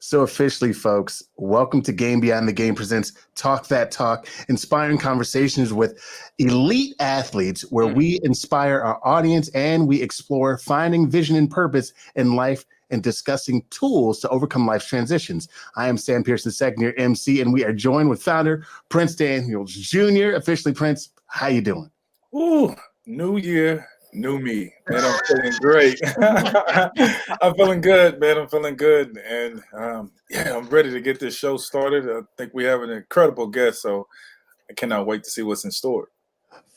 So officially, folks, welcome to Game Beyond the Game presents Talk That Talk, inspiring conversations with elite athletes where we inspire our audience and we explore finding vision and purpose in life and discussing tools to overcome life's transitions. I am Sam Pearson, second year MC, and we are joined with founder Prince Daniels Jr., officially Prince. How you doing? Ooh, new year, new me, man. I'm feeling great. I'm feeling good, man. I'm feeling good, and yeah, I'm ready to get this show started. I think we have an incredible guest, so I cannot wait to see what's in store.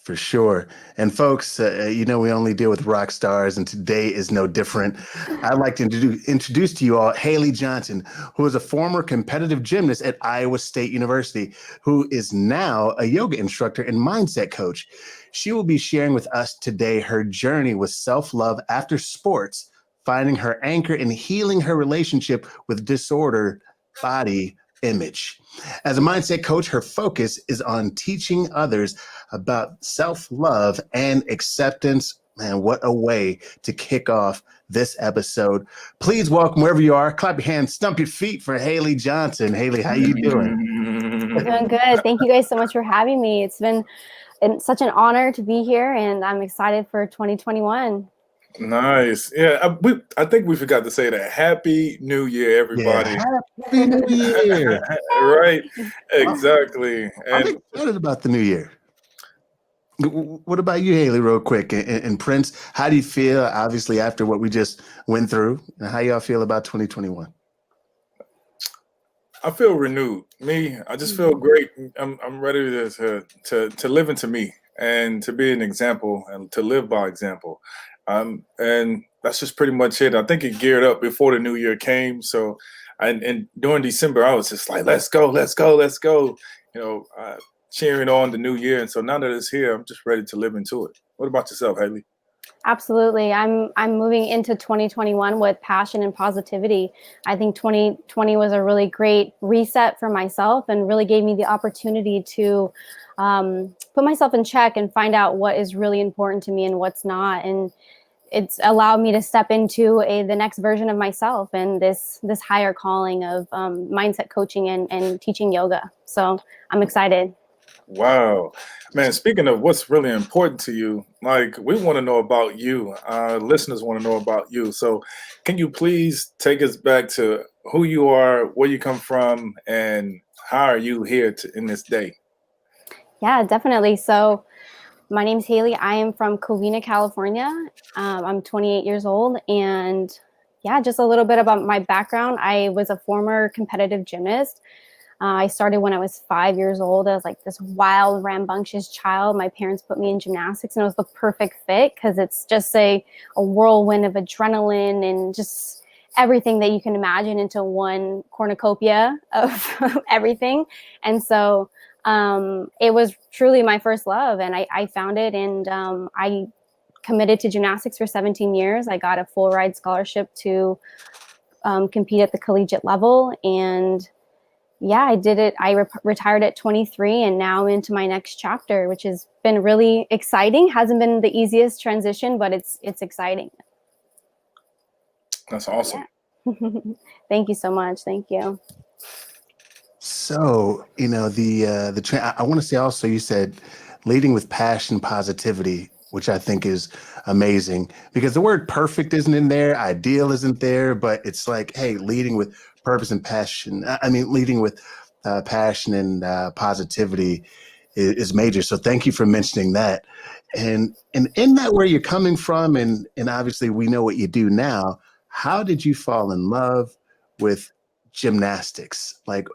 For sure. And folks, we only deal with rock stars, and today is no different. I'd like to introduce to you all Hailey Johnson, who is a former competitive gymnast at Iowa State University, who is now a yoga instructor and mindset coach. She will be sharing with us today her journey with self-love after sports, finding her anchor and healing her relationship with disordered body image. As a mindset coach, her focus is on teaching others about self-love and acceptance. Man, what a way to kick off this episode. Please welcome, wherever you are, clap your hands, stump your feet for Hailey Johnson. Hailey, how you doing? I'm doing good. Thank you guys so much for having me. It's been such an honor to be here, and I'm excited for 2021. Nice. Yeah, I think we forgot to say that. Happy New Year, everybody. Yeah, Happy New Year. Right, exactly. I'm excited about the new year. What about you, Hailey, real quick? And Prince, how do you feel, obviously, after what we just went through? And how y'all feel about 2021? I feel renewed. I just feel great. I'm ready to live into me and to be an example and to live by example. And that's just pretty much it. I think it geared up before the new year came. So, and during December, I was just like, let's go, let's go, let's go. Cheering on the new year. And so now that it's here, I'm just ready to live into it. What about yourself, Hailey? Absolutely. I'm moving into 2021 with passion and positivity. I think 2020 was a really great reset for myself and really gave me the opportunity to put myself in check and find out what is really important to me and what's not. And it's allowed me to step into the next version of myself and this higher calling of mindset coaching and teaching yoga. So I'm excited. Wow, man, speaking of what's really important to you, like we want to know about you. Listeners want to know about you. So can you please take us back to who you are, where you come from, and how are you here in this day? Yeah, definitely. So my name's Hailey. I am from Covina, California. I'm 28 years old. And yeah, just a little bit about my background. I was a former competitive gymnast. I started when I was 5 years old. I was like this wild, rambunctious child. My parents put me in gymnastics, and it was the perfect fit because it's just a whirlwind of adrenaline and just everything that you can imagine into one cornucopia of everything. And so it was truly my first love, and I found it, and I committed to gymnastics for 17 years. I got a full ride scholarship to compete at the collegiate level, and yeah, I did it. I retired at 23, and now I'm into my next chapter, which has been really exciting. Hasn't been the easiest transition, but it's exciting. That's awesome. Yeah. Thank you so much. Thank you. So, I want to say also, you said leading with passion, positivity, which I think is amazing because the word perfect isn't in there, ideal isn't there, but it's like, hey, leading with purpose and passion. Leading with passion and positivity is major. So thank you for mentioning that. And in that, where you're coming from, and obviously we know what you do now, how did you fall in love with gymnastics? Like,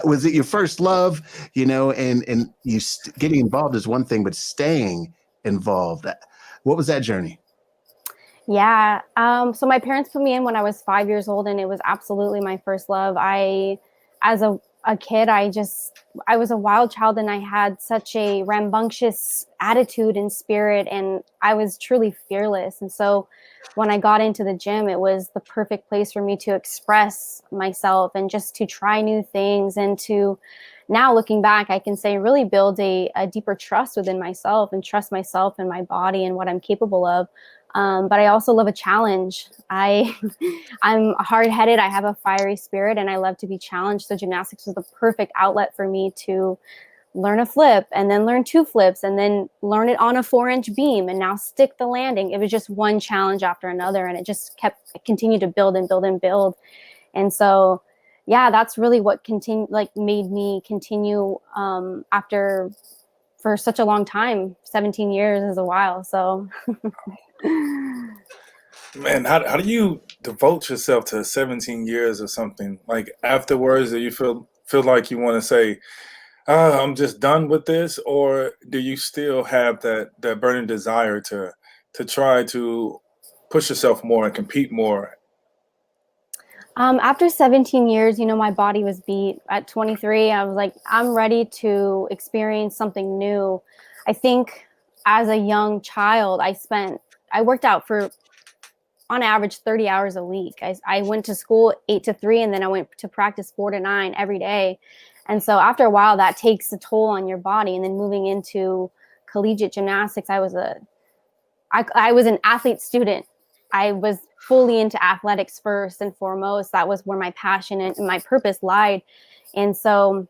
was it your first love, and you getting involved is one thing, but staying involved, what was that journey? Yeah. So my parents put me in when I was 5 years old, and it was absolutely my first love. As a kid, I was a wild child, and I had such a rambunctious attitude and spirit, and I was truly fearless. And so when I got into the gym, it was the perfect place for me to express myself and just to try new things. And to now looking back, I can say really build a deeper trust within myself and trust myself and my body and what I'm capable of. But I also love a challenge. I'm hard-headed. I have a fiery spirit, and I love to be challenged. So gymnastics was the perfect outlet for me to learn a flip and then learn 2 flips and then learn it on a 4-inch beam and now stick the landing. It was just one challenge after another, and it continued to build and build and build. And so, yeah, that's really what made me continue for such a long time. 17 years is a while. So, Man, how do you devote yourself to 17 years or something? Like afterwards, do you feel like you want to say, I'm just done with this, or do you still have that burning desire to try to push yourself more and compete more? After 17 years, my body was beat. At 23, I was like, I'm ready to experience something new. I think as a young child, I worked out for, on average, 30 hours a week. I went to school 8 to 3, and then I went to practice 4 to 9 every day. And so after a while, that takes a toll on your body. And then moving into collegiate gymnastics, I was an athlete student. I was fully into athletics first and foremost. That was where my passion and my purpose lied. And so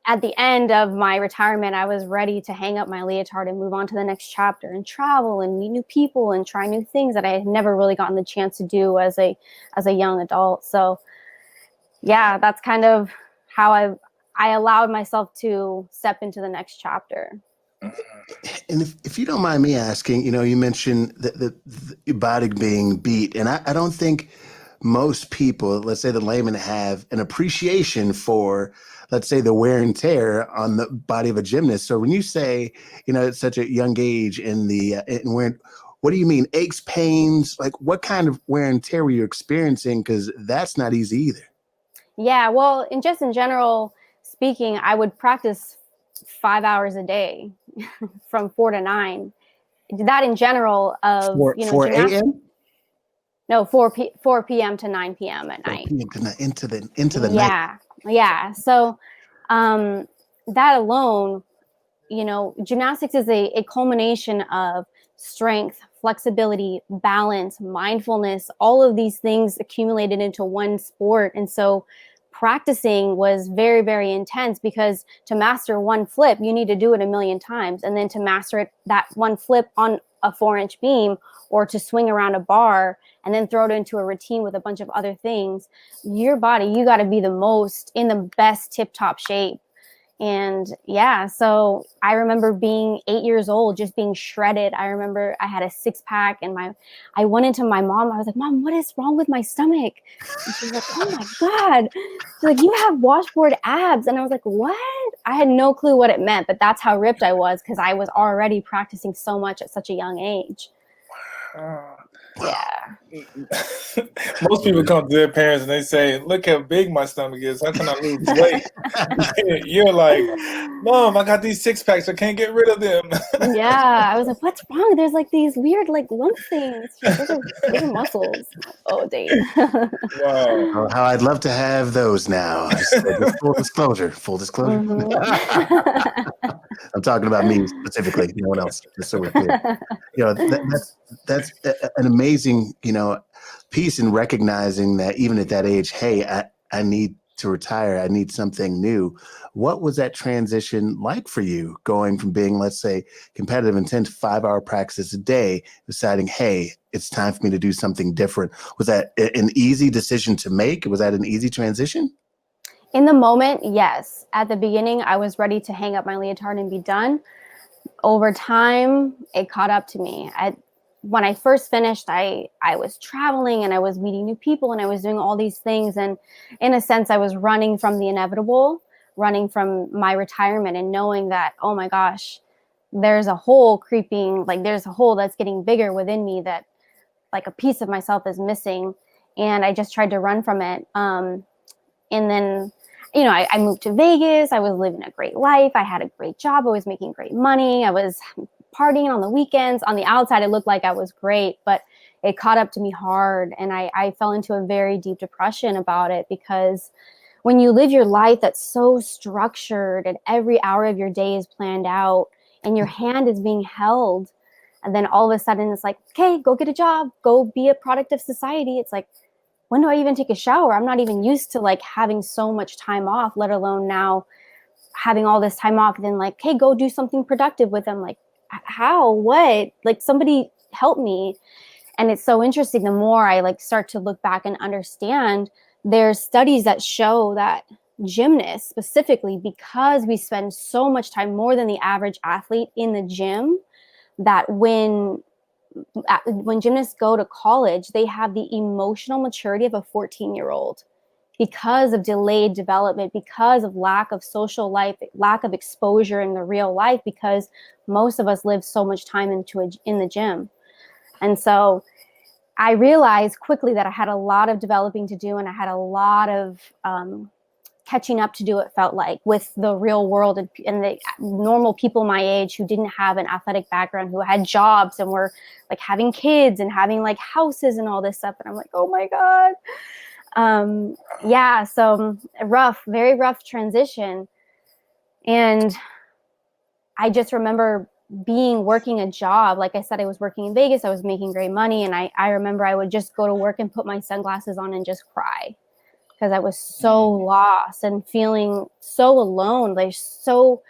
at the end of my retirement, I was ready to hang up my leotard and move on to the next chapter and travel and meet new people and try new things that I had never really gotten the chance to do as a young adult. So yeah, that's kind of how I allowed myself to step into the next chapter. And if you don't mind me asking, you mentioned the body being beat, and I don't think most people, let's say the layman, have an appreciation for, let's say, the wear and tear on the body of a gymnast. So when you say, at such a young age what do you mean? Aches, pains? Like what kind of wear and tear were you experiencing? Because that's not easy either. Yeah, well, in general speaking, I would practice 5 hours a day from 4 to 9. That in general of 4 a.m. No, 4 p.m. to 9 p.m. at night. Into the night. Yeah. So that alone, gymnastics is a culmination of strength, flexibility, balance, mindfulness, all of these things accumulated into one sport. And so practicing was very, very intense, because to master one flip, you need to do it a million times. And then to master that one flip on a 4-inch beam, or to swing around a bar and then throw it into a routine with a bunch of other things, your body, you got to be in the best tip-top shape. And yeah, so I remember being 8 years old, just being shredded. I remember I had a 6-pack, and I went into my mom. I was like, "Mom, what is wrong with my stomach?" And she's like, "Oh my God." She's like, "You have washboard abs." And I was like, "What?" I had no clue what it meant, but that's how ripped I was, because I was already practicing so much at such a young age. Yeah. Most people come to their parents and they say, "Look how big my stomach is. How can I lose weight?" You're like, "Mom, I got these 6-packs. I can't get rid of them." Yeah, I was like, "What's wrong? There's like these weird lump things." Those are muscles. Oh, dang. Wow. Oh, how I'd love to have those now. Just full disclosure. Mm-hmm. I'm talking about me specifically, no one else, just so we're clear. That's an amazing, piece in recognizing that even at that age, hey, I need to retire. I need something new. What was that transition like for you, going from being, let's say, competitive, intense 5-hour practice a day, deciding, hey, it's time for me to do something different? Was that an easy decision to make? Was that an easy transition? In the moment, yes. At the beginning, I was ready to hang up my leotard and be done. Over time, it caught up to me. When I first finished, I was traveling and I was meeting new people and I was doing all these things. And in a sense, I was running from the inevitable, running from my retirement, and knowing that, oh my gosh, there's a hole creeping, there's a hole that's getting bigger within me, that a piece of myself is missing. And I just tried to run from it. And then, I moved to Vegas. I was living a great life. I had a great job. I was making great money. I was partying on the weekends. On the outside, it looked like I was great, but it caught up to me hard. And I fell into a very deep depression about it, because when you live your life that's so structured and every hour of your day is planned out and your hand is being held, And then all of a sudden it's like, okay, go get a job, go be a product of society. It's like, when do I even take a shower? I'm not even used to like having so much time off, let alone now having all this time off. And then like, hey, go do something productive with them. Like, how, what, like somebody help me. And it's so interesting. The more I like start to look back and understand, there's studies that show that gymnasts specifically, because we spend so much time more than the average athlete in the gym, that when gymnasts go to college, they have the emotional maturity of a 14-year-old because of delayed development, because of lack of social life, lack of exposure in the real life, because most of us live so much time in the gym. And so I realized quickly that I had a lot of developing to do, and I had a lot of catching up to do, it felt like, with the real world and the normal people my age who didn't have an athletic background, who had jobs and were like having kids and having like houses and all this stuff. And I'm like, oh my God. Yeah. So very rough transition. And I just remember working a job. Like I said, I was working in Vegas. I was making great money. And I remember I would just go to work and put my sunglasses on and just cry, because I was so lost and feeling so alone. There's so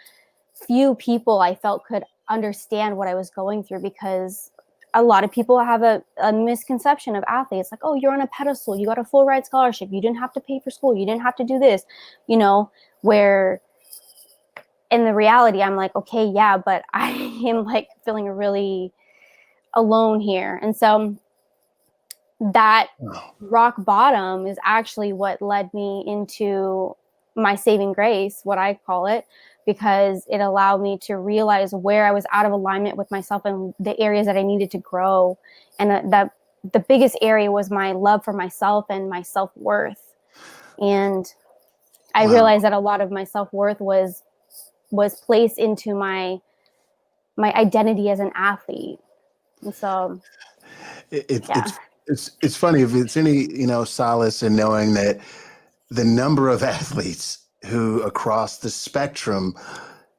few people I felt could understand what I was going through, because a lot of people have a misconception of athletes. Like, oh, you're on a pedestal. You got a full ride scholarship. You didn't have to pay for school. You didn't have to do this, where in the reality, I'm like, okay, yeah, but I am like feeling really alone here. And so that rock bottom is actually what led me into my saving grace, what I call it, because it allowed me to realize where I was out of alignment with myself and the areas that I needed to grow. And the biggest area was my love for myself and my self-worth. And I realized that a lot of my self-worth was placed into my identity as an athlete. And so it's funny, if it's any solace in knowing that the number of athletes who across the spectrum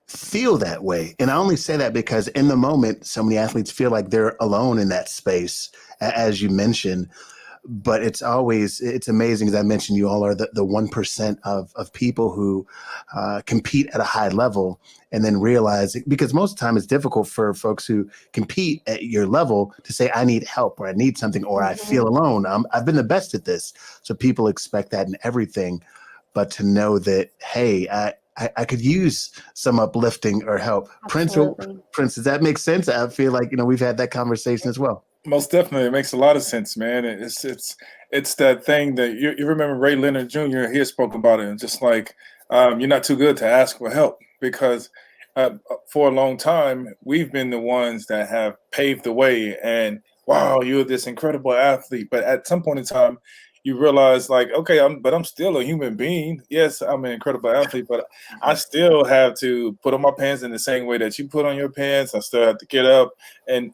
feel that way. And I only say that because in the moment, so many athletes feel like they're alone in that space, as you mentioned. But it's amazing. As I mentioned, you all are the 1% of people who compete at a high level, and then realize, because most of the time it's difficult for folks who compete at your level to say, I need help, or I need something, or I feel alone. I've been the best at this. So people expect that in everything. But to know that, hey, I could use some uplifting or help. Absolutely. Prince, does that make sense? I feel like, we've had that conversation as well. Most definitely. It makes a lot of sense, man. It's that thing that you remember Ray Leonard Jr., he spoke about it. Just like, you're not too good to ask for help, because for a long time, we've been the ones that have paved the way, and wow, you're this incredible athlete. But at some point in time, you realize, like, okay, I'm still a human being. Yes, I'm an incredible athlete, but I still have to put on my pants in the same way that you put on your pants. I still have to get up and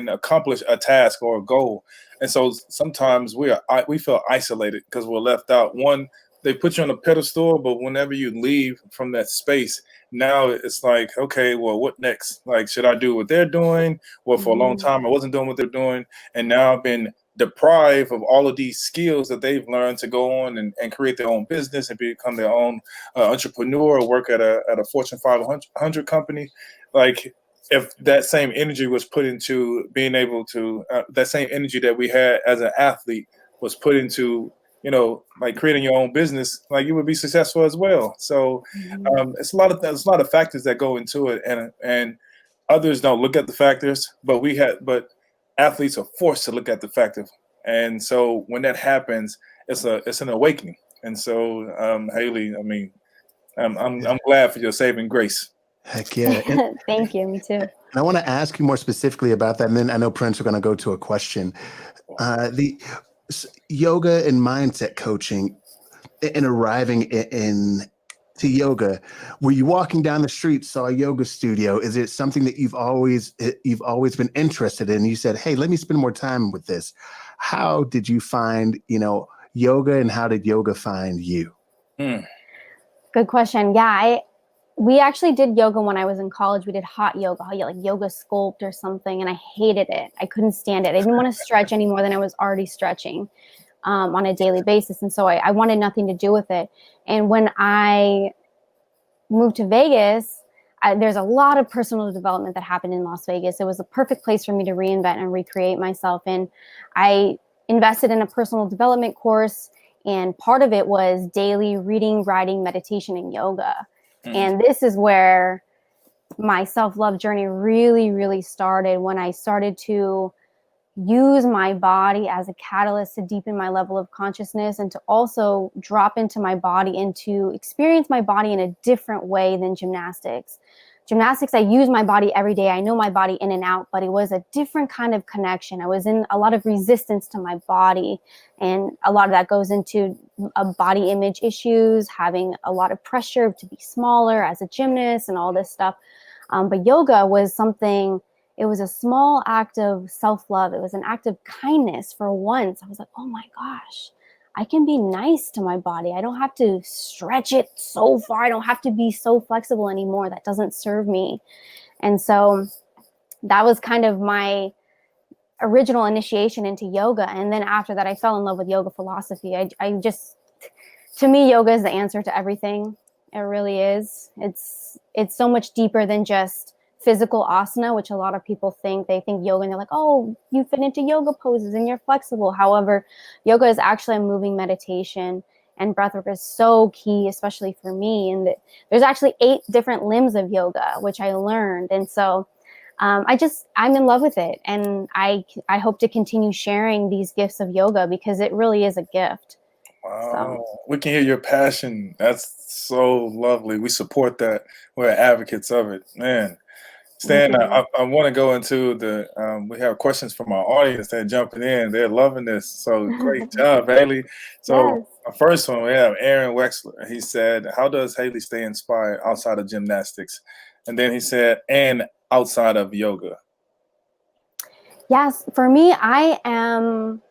accomplish a task or a goal. And so sometimes we feel isolated because we're left out. One, they put you on a pedestal, but whenever you leave from that space, now it's like, okay, well, what next? Like, should I do what they're doing? Well, for a long time, I wasn't doing what they're doing, and now I've been deprived of all of these skills that they've learned to go on and create their own business and become their own entrepreneur, or work at a Fortune 500 company. Like, if that same energy was put into being able to, that same energy that we had as an athlete was put into, like creating your own business, like, you would be successful as well. So it's a lot of factors that go into it, and others don't look at the factors, but athletes are forced to look at the factor. And so when that happens, it's an awakening. And so, Hailey, I mean, I'm glad for your saving grace. Heck yeah. Thank you. Me too. I want to ask you more specifically about that. And then I know, Prince, we're going to go to a question. The yoga and mindset coaching, and arriving to yoga, were you walking down the street, saw a yoga studio? Is it something that you've always been interested in? You said, hey, let me spend more time with this. How did you find, yoga, and how did yoga find you? Good question. Yeah, We actually did yoga when I was in college. We did hot yoga, like yoga sculpt or something, and I hated it. I couldn't stand it. I didn't want to stretch any more than I was already stretching on a daily basis. And so I wanted nothing to do with it. And when I moved to Vegas, there's a lot of personal development that happened in Las Vegas. It was a perfect place for me to reinvent and recreate myself. And I invested in a personal development course, and part of it was daily reading, writing, meditation, and yoga. And this is where my self-love journey really, really started, when I started to use my body as a catalyst to deepen my level of consciousness, and to also drop into my body and to experience my body in a different way than gymnastics. Gymnastics, I use my body every day. I know my body in and out, but it was a different kind of connection. I was in a lot of resistance to my body, and a lot of that goes into body image issues, having a lot of pressure to be smaller as a gymnast and all this stuff. But yoga was something, it was a small act of self-love. It was an act of kindness. For once, I was like, oh my gosh, I can be nice to my body. I don't have to stretch it so far. I don't have to be so flexible anymore. That doesn't serve me. And so that was kind of my original initiation into yoga. And then after that, I fell in love with yoga philosophy. I just, to me, yoga is the answer to everything. It really is. It's so much deeper than just physical asana, which a lot of people think. They think yoga and they're like, oh, you fit into yoga poses and you're flexible. However, yoga is actually a moving meditation, and breathwork is so key, especially for me. And there's actually 8 different limbs of yoga, which I learned. And so I'm in love with it. And I hope to continue sharing these gifts of yoga, because it really is a gift. Wow. So. We can hear your passion. That's so lovely. We support that. We're advocates of it, man. Stan, I want to go into we have questions from our audience that are jumping in. They're loving this. So great job, Hailey. So Yes. our first one, we have Aaron Wexler. He said, how does Hailey stay inspired outside of gymnastics? And then he said, and outside of yoga. Yes, for me, I am,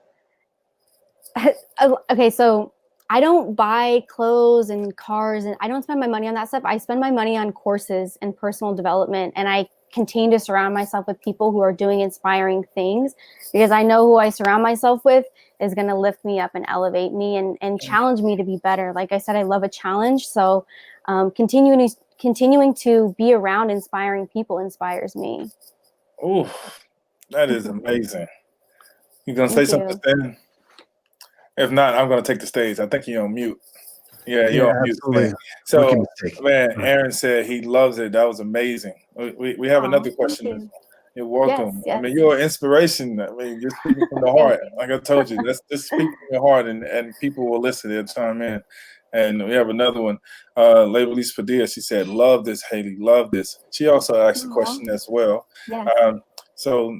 okay, so I don't buy clothes and cars, and I don't spend my money on that stuff. I spend my money on courses and personal development, and I continue to surround myself with people who are doing inspiring things, because I know who I surround myself with is going to lift me up and elevate me and challenge me to be better. Like I said, I love a challenge. So continuing to be around inspiring people inspires me. Oh, that is amazing. You gonna say something, Stan? If not, I'm gonna take the stage. I think you're on mute. Yeah, you're on mute. Absolutely. So, man, Aaron said he loves it. That was amazing. We have another question. You're welcome. Yes. I mean, you're an inspiration. I mean, you're speaking from the heart. Like I told you, let's just speak from your heart, and people will listen. They'll chime in. And we have another one. Labelise Padilla, she said, love this, Hailey, love this. She also asked a question as well. Yes. So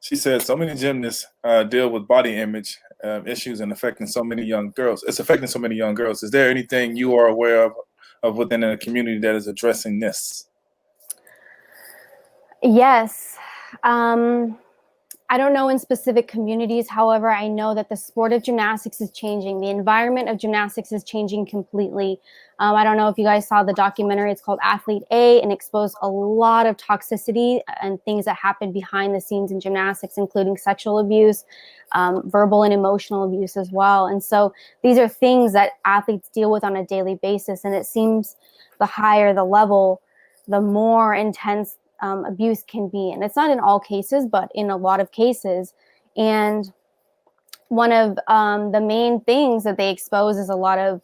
she said, so many gymnasts deal with body image issues and affecting so many young girls. It's affecting so many young girls. Is there anything you are aware of within a community that is addressing this? Yes. I don't know in specific communities. However, I know that the sport of gymnastics is changing. The environment of gymnastics is changing completely. I don't know if you guys saw the documentary. It's called Athlete A, and exposed a lot of toxicity and things that happen behind the scenes in gymnastics, including sexual abuse, verbal and emotional abuse as well. And so these are things that athletes deal with on a daily basis. And it seems the higher the level, the more intense abuse can be. And it's not in all cases, but in a lot of cases. And one of the main things that they expose is a lot of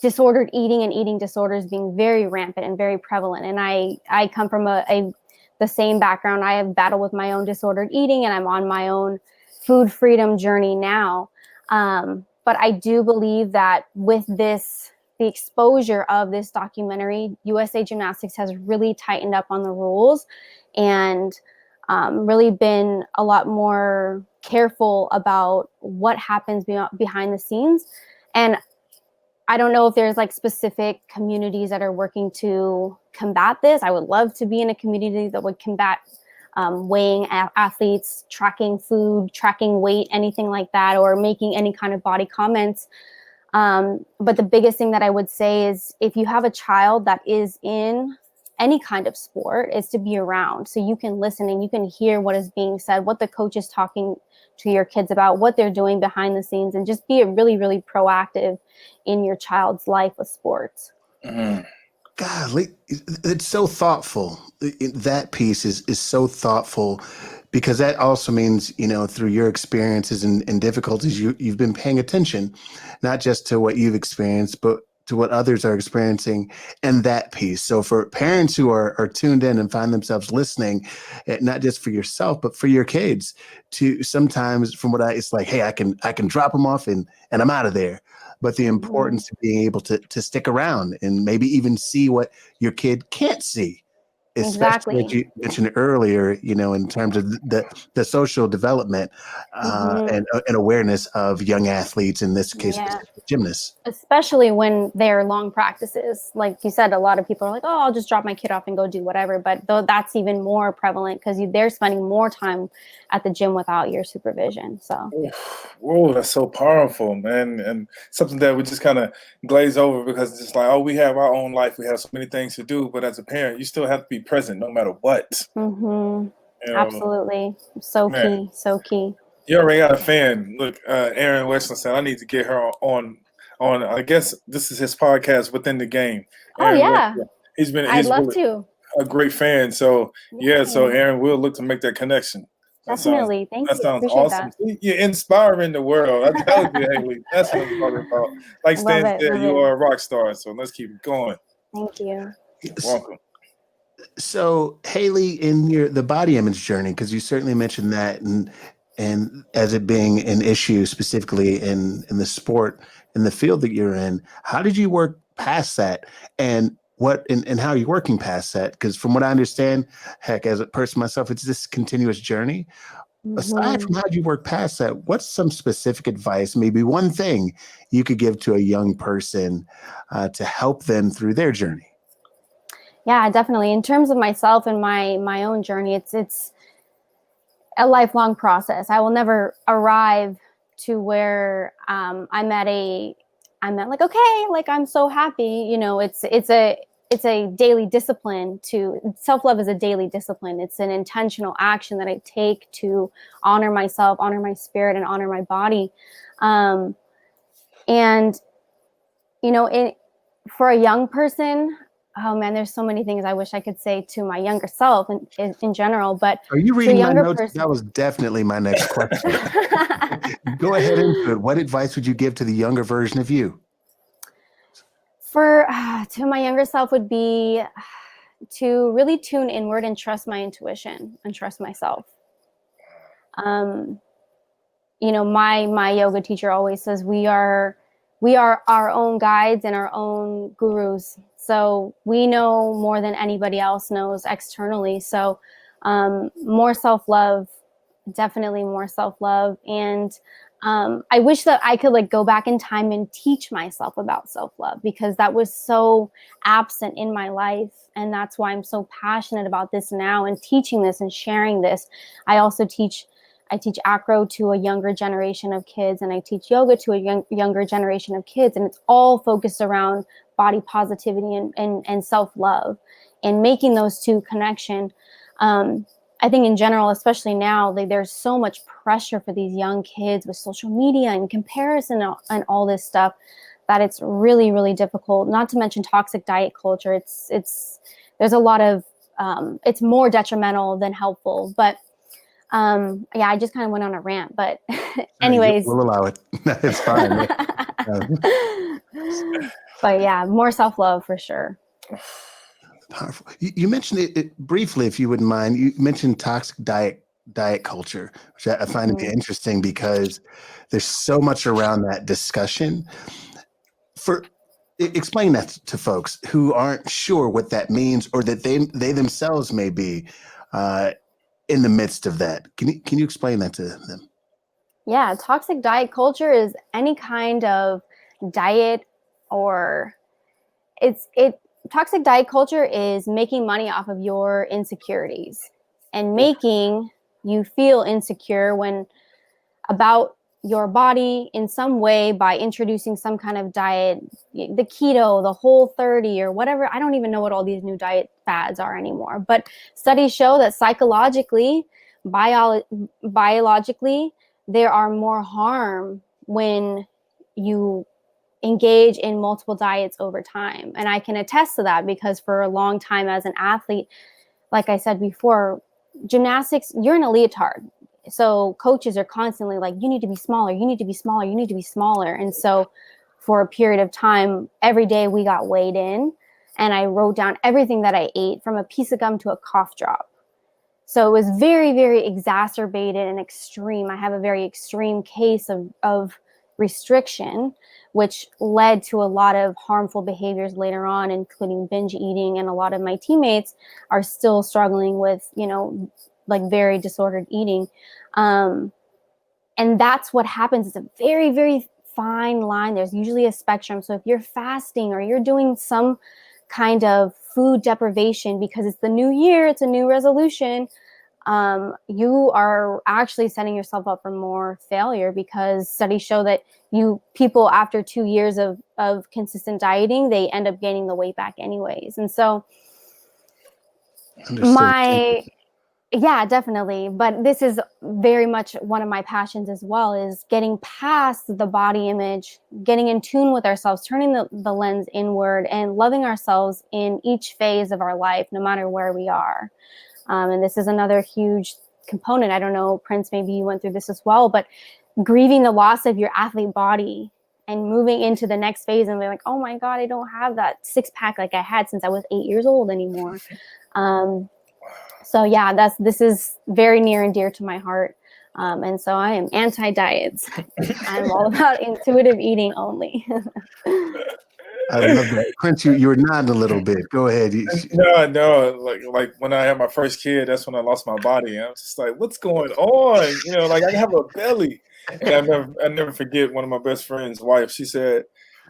disordered eating and eating disorders being very rampant and very prevalent. And I come from the same background. I have battled with my own disordered eating, and I'm on my own food freedom journey now. But I do believe that with the exposure of this documentary, USA Gymnastics has really tightened up on the rules and really been a lot more careful about what happens behind the scenes. And I don't know if there's like specific communities that are working to combat this. I would love to be in a community that would combat weighing athletes, tracking food, tracking weight, anything like that, or making any kind of body comments. But the biggest thing that I would say is if you have a child that is in any kind of sport, is to be around so you can listen and you can hear what is being said, what the coach is talking to your kids about, what they're doing behind the scenes, and just be really, really proactive in your child's life with sports. Mm-hmm. Golly, it's so thoughtful. That piece is so thoughtful because that also means, through your experiences and difficulties, you've been paying attention, not just to what you've experienced, but to what others are experiencing and that piece. So for parents who are tuned in and find themselves listening, not just for yourself, but for your kids, to sometimes it's like, hey, I can drop them off and I'm out of there. But the importance of being able to stick around and maybe even see what your kid can't see, especially what you mentioned earlier, in terms of the social development and awareness of young athletes, in this case, gymnasts. Especially when they're long practices. Like you said, a lot of people are like, oh, I'll just drop my kid off and go do whatever. But that's even more prevalent because they're spending more time at the gym without your supervision. So, whoa, that's so powerful, man. And something that we just kind of glaze over because it's like, oh, we have our own life. We have so many things to do. But as a parent, you still have to be present no matter what. Absolutely. So key. So key. You already got a fan. Look, Aaron Westland said, I need to get her on, I guess this is his podcast, Within the Game. Aaron I'd love really to. A great fan. So, so Aaron, we'll look to make that connection. Definitely. Thank you. That sounds Appreciate awesome. That. You're inspiring the world. I tell you, Hailey, that's what I'm talking about. Like Stan said, you are a rock star. So let's keep it going. Thank you. You're welcome. So, Hailey, in the body image journey, because you certainly mentioned that, and as it being an issue specifically in the sport, in the field that you're in, how did you work past that, and how are you working past that? Because from what I understand, heck, as a person myself, it's this continuous journey. Aside from how you work past that, what's some specific advice, maybe one thing you could give to a young person to help them through their journey? Yeah, definitely. In terms of myself and my own journey, it's a lifelong process. I will never arrive to where I'm at like, okay, like I'm so happy. It's a daily discipline. Self-love is a daily discipline. It's an intentional action that I take to honor myself, honor my spirit, and honor my body. For a young person, oh man, there's so many things I wish I could say to my younger self in general. But are you reading my notes? That was definitely my next question. Go ahead into it. What advice would you give to the younger version of you? To my younger self would be to really tune inward and trust my intuition and trust myself. My yoga teacher always says we are our own guides and our own gurus. So we know more than anybody else knows externally. So more self-love, definitely more self-love. And I wish that I could go back in time and teach myself about self-love, because that was so absent in my life. And that's why I'm so passionate about this now and teaching this and sharing this. I teach acro to a younger generation of kids, and I teach yoga to a younger generation of kids. And it's all focused around body positivity and self-love, and making those two connection. I think in general, especially now, there's so much pressure for these young kids with social media and comparison and all this stuff, that it's really, really difficult. Not to mention toxic diet culture. There's a lot of, it's more detrimental than helpful. But I just kind of went on a rant, but anyways. We'll allow it. It's fine. But yeah, more self-love for sure. Powerful. You mentioned it briefly, if you wouldn't mind. You mentioned toxic diet culture, which I find to be interesting because there's so much around that discussion. Explain that to folks who aren't sure what that means, or that they themselves may be in the midst of that. Can you explain that to them? Yeah, toxic diet culture is any kind of diet, or toxic diet culture is making money off of your insecurities and making you feel insecure about your body in some way by introducing some kind of diet, the keto, the Whole30 or whatever. I don't even know what all these new diet fads are anymore, but studies show that psychologically, biologically, there are more harm when you engage in multiple diets over time. And I can attest to that because for a long time as an athlete, like I said before, gymnastics, you're in a leotard. So coaches are constantly like, you need to be smaller, you need to be smaller, you need to be smaller. And so for a period of time, every day we got weighed in and I wrote down everything that I ate from a piece of gum to a cough drop. So it was very, very exacerbated and extreme. I have a very extreme case of restriction, which led to a lot of harmful behaviors later on, including binge eating. And a lot of my teammates are still struggling with, like very disordered eating. And that's what happens. It's a very, very fine line. There's usually a spectrum. So if you're fasting or you're doing some kind of food deprivation because it's the new year, it's a new resolution, you are actually setting yourself up for more failure because studies show that people after 2 years of consistent dieting, they end up gaining the weight back anyways. And so yeah, definitely. But this is very much one of my passions as well, is getting past the body image, getting in tune with ourselves, turning the lens inward and loving ourselves in each phase of our life, no matter where we are. And this is another huge component. I don't know, Prince, maybe you went through this as well, but grieving the loss of your athlete body and moving into the next phase and being like, oh my God, I don't have that 6-pack like I had since I was 8 years old anymore. So yeah, this is very near and dear to my heart. And so I am anti-diets. I'm all about intuitive eating only. I love that. Prince, you were nodding a little bit. Go ahead. No. Like when I had my first kid, that's when I lost my body. And I was just like, what's going on? Like I have a belly. And I never forget one of my best friend's wife. She said,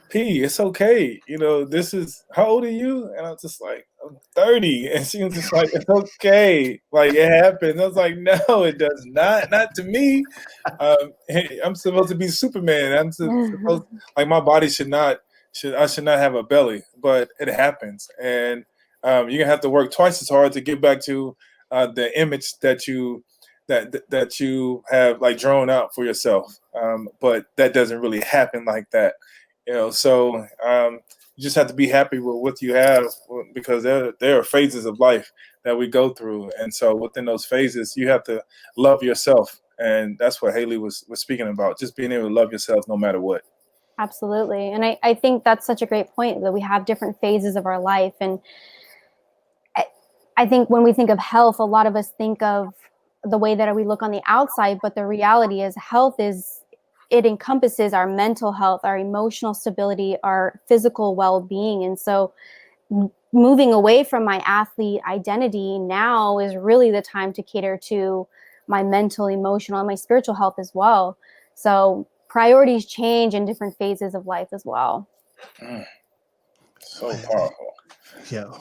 P, it's okay. This is, how old are you? And I was just like, I'm 30. And she was just like, it's okay. Like it happens. I was like, no, it does not. Not to me. I'm supposed to be Superman. I'm supposed, like my body I should not have a belly, but it happens. And you're gonna have to work twice as hard to get back to the image that you have like drawn out for yourself. But that doesn't really happen like that. So you just have to be happy with what you have, because there are phases of life that we go through. And so within those phases, you have to love yourself. And that's what Hailey was speaking about, just being able to love yourself no matter what. Absolutely. And I think that's such a great point, that we have different phases of our life. And I think when we think of health, a lot of us think of the way that we look on the outside, but the reality is it encompasses our mental health, our emotional stability, our physical well-being. And so moving away from my athlete identity now is really the time to cater to my mental, emotional, and my spiritual health as well. So priorities change in different phases of life as well. So powerful. Yeah.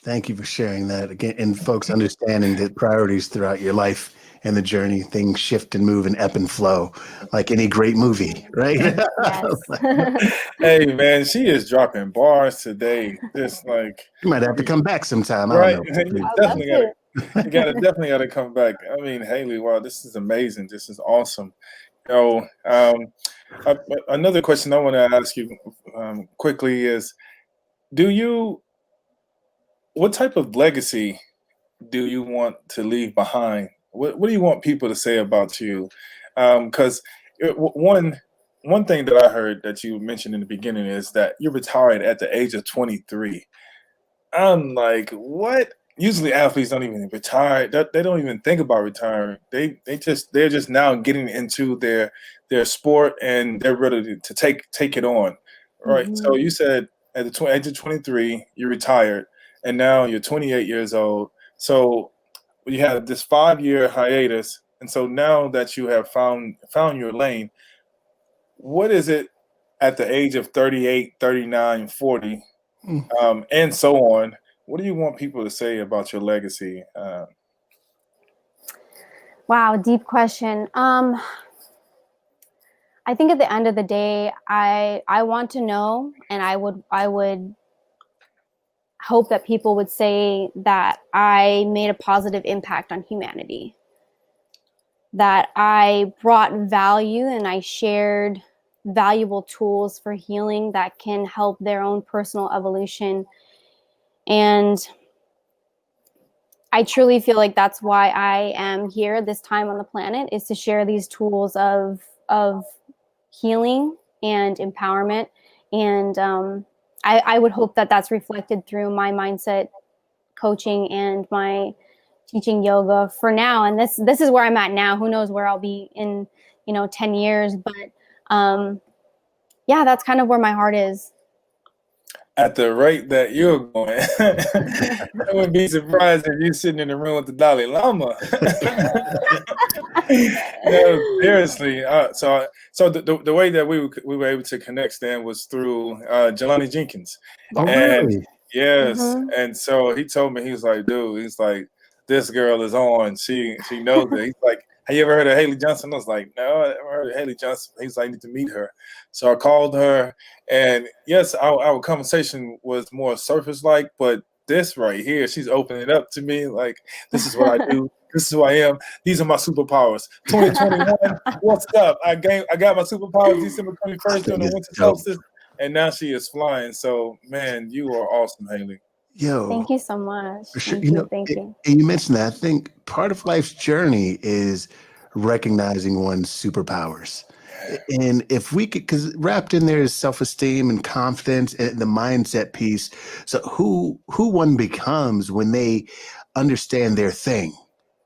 Thank you for sharing that again. And folks, understanding that priorities throughout your life and the journey, things shift and move and ebb and flow like any great movie, right? Yes. Hey man, she is dropping bars today. Just like You might have to come back sometime. right. I don't know. You definitely gotta come back. I mean, Hailey, wow, this is amazing. This is awesome. Another question I want to ask you quickly is, what type of legacy do you want to leave behind? What do you want people to say about you? Because one thing that I heard that you mentioned in the beginning is that you retired at the age of 23. I'm like, what? Usually athletes don't even retire. They don't even think about retiring. They're just now getting into their sport, and they're ready to take it on. Right. Mm-hmm. So you said at the age of 23, you retired, and now you're 28 years old. So you had this 5-year hiatus, and so now that you have found your lane, what is it at the age of 38, 39, 40, and so on? What do you want people to say about your legacy? Wow, deep question. I think at the end of the day, I want to know, and I would hope that people would say that I made a positive impact on humanity, that I brought value and I shared valuable tools for healing that can help their own personal evolution. And I truly feel like that's why I am here this time on the planet, is to share these tools of healing and empowerment. And I would hope that that's reflected through my mindset coaching and my teaching yoga for now. And this is where I'm at now. Who knows where I'll be in 10 years, but yeah, that's kind of where my heart is. At the rate that you're going, I wouldn't be surprised if you're sitting in the room with the Dalai Lama. No, seriously. So the way that we were able to connect then was through Jelani Jenkins. Oh, And really? yes, Mhm. and so he told me, he was like, dude, he's like, this girl is on. She knows it. He's like, have you ever heard of Hailey Johnson? I was like, no, I never heard of Hailey Johnson. He's like, I need to meet her. So I called her, and yes, our conversation was more surface-like, but this right here, she's opening it up to me. Like, this is what I do. This is who I am. These are my superpowers. 2021, what's up? I got my superpowers December 21st during the winter solstice, and now she is flying. So, man, you are awesome, Hailey. Yo, Thank you so much. for sure. Thank you. And you mentioned that. I think part of life's journey is recognizing one's superpowers. And if we could, because wrapped in there is self-esteem and confidence and the mindset piece. So who one becomes when they understand their thing,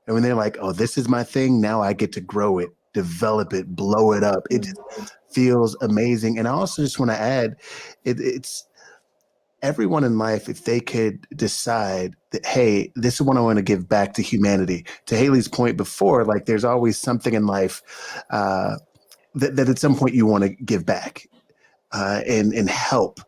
and when they're like, oh, this is my thing. Now I get to grow it, develop it, blow it up. It just feels amazing. And I also just want to add, it's everyone in life, if they could decide that, hey, this is what I want to give back to humanity. To Hailey's point before, like there's always something in life that at some point you want to give back and help.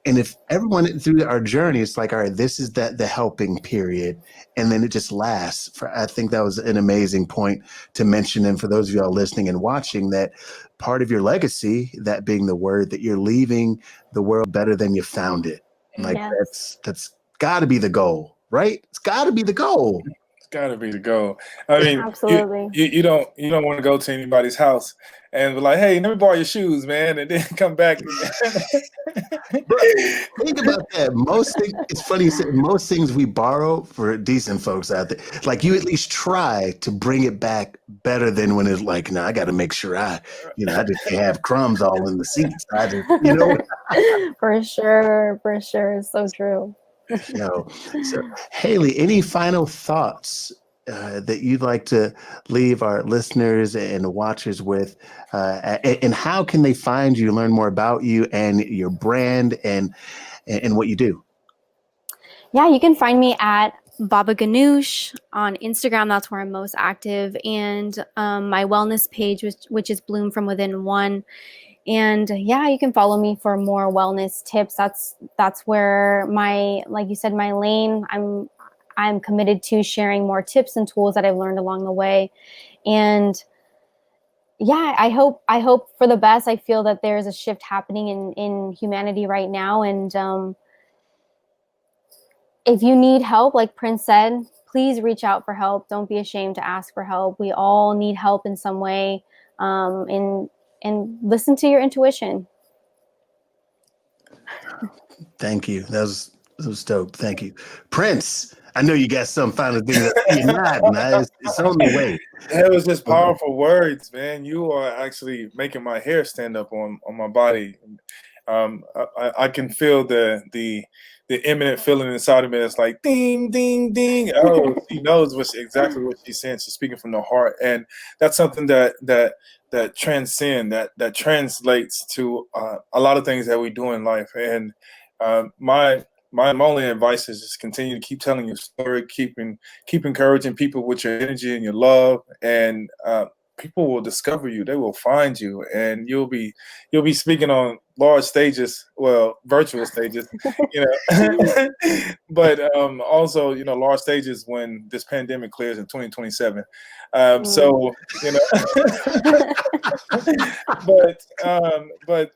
And if everyone through our journey, it's like, all right, this is the helping period. And then it just lasts. I think that was an amazing point to mention. And for those of y'all listening and watching, that part of your legacy, that being the word, that you're leaving the world better than you found it. Like Yes. that's got to be the goal, right? It's got to be the goal. It's got to be the goal. I mean, Absolutely. you don't want to go to anybody's house and be like, hey, let me borrow your shoes, man, and then come back. But think about that. Most things, it's funny you said, most things we borrow for decent folks out there. Like you at least try to bring it back better than when it's like, no, I got to make sure I just can't have crumbs all in the seats. I just, For sure. So true. So Hailey, any final thoughts that you'd like to leave our listeners and watchers with, and how can they find you, learn more about you and your brand and what you do? Yeah, you can find me at Baba Ganoush on Instagram. That's where I'm most active, and my wellness page, which is Bloom from Within One. And yeah, you can follow me for more wellness tips. That's where like you said, my lane. I'm committed to sharing more tips and tools that I've learned along the way. And yeah, I hope for the best. I feel that there's a shift happening in humanity right now. And if you need help, like Prince said, please reach out for help. Don't be ashamed to ask for help. We all need help in some way. And listen to your intuition. Thank you. That was dope. Thank you. Prince, I know you got some final thing that you're not. It's on the way. That was just powerful words, man. You are actually making my hair stand up on my body. I can feel the imminent feeling inside of me. It's like ding, ding, ding. Oh, she knows exactly what she's saying. She's speaking from the heart, and that's something that transcend, that translates to a lot of things that we do in life. And my only advice is just continue to keep telling your story, keep encouraging people with your energy and your love, and people will discover you. They will find you, and you'll be speaking on large stages, well, virtual stages, you know, but also, you know, large stages when this pandemic clears in 2027. So, you know, but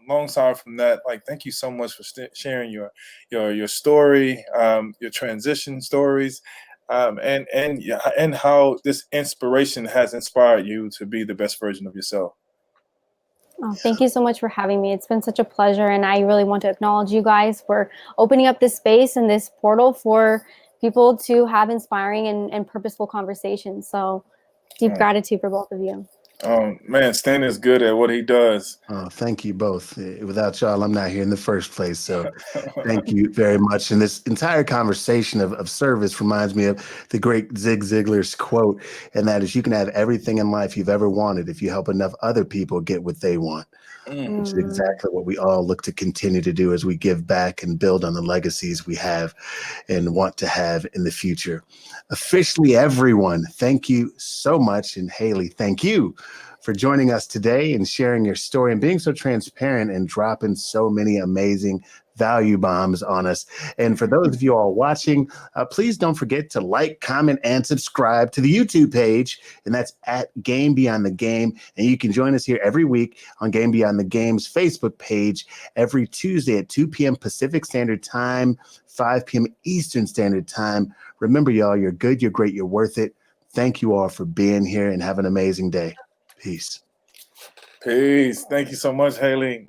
alongside from that, like, thank you so much for sharing your story, your transition stories, and how this inspiration has inspired you to be the best version of yourself. Oh, thank you so much for having me. It's been such a pleasure, and I really want to acknowledge you guys for opening up this space and this portal for people to have inspiring and purposeful conversations. So deep gratitude for both of you. Man, Stan is good at what he does. Oh, thank you both. Without y'all, I'm not here in the first place. So thank you very much. And this entire conversation of service reminds me of the great Zig Ziglar's quote, and that is, you can have everything in life you've ever wanted if you help enough other people get what they want. Which is exactly what we all look to continue to do as we give back and build on the legacies we have and want to have in the future. Officially, everyone, thank you so much. And Hailey, thank you for joining us today and sharing your story and being so transparent and dropping so many amazing value bombs on us. And for those of you all watching, please don't forget to like, comment, and subscribe to the YouTube page. And that's at Game Beyond the Game. And you can join us here every week on Game Beyond the Game's Facebook page every Tuesday at 2 p.m. Pacific Standard Time, 5 p.m. Eastern Standard Time. Remember, y'all, you're good, you're great, you're worth it. Thank you all for being here, and have an amazing day. Peace. Peace. Thank you so much, Hailey.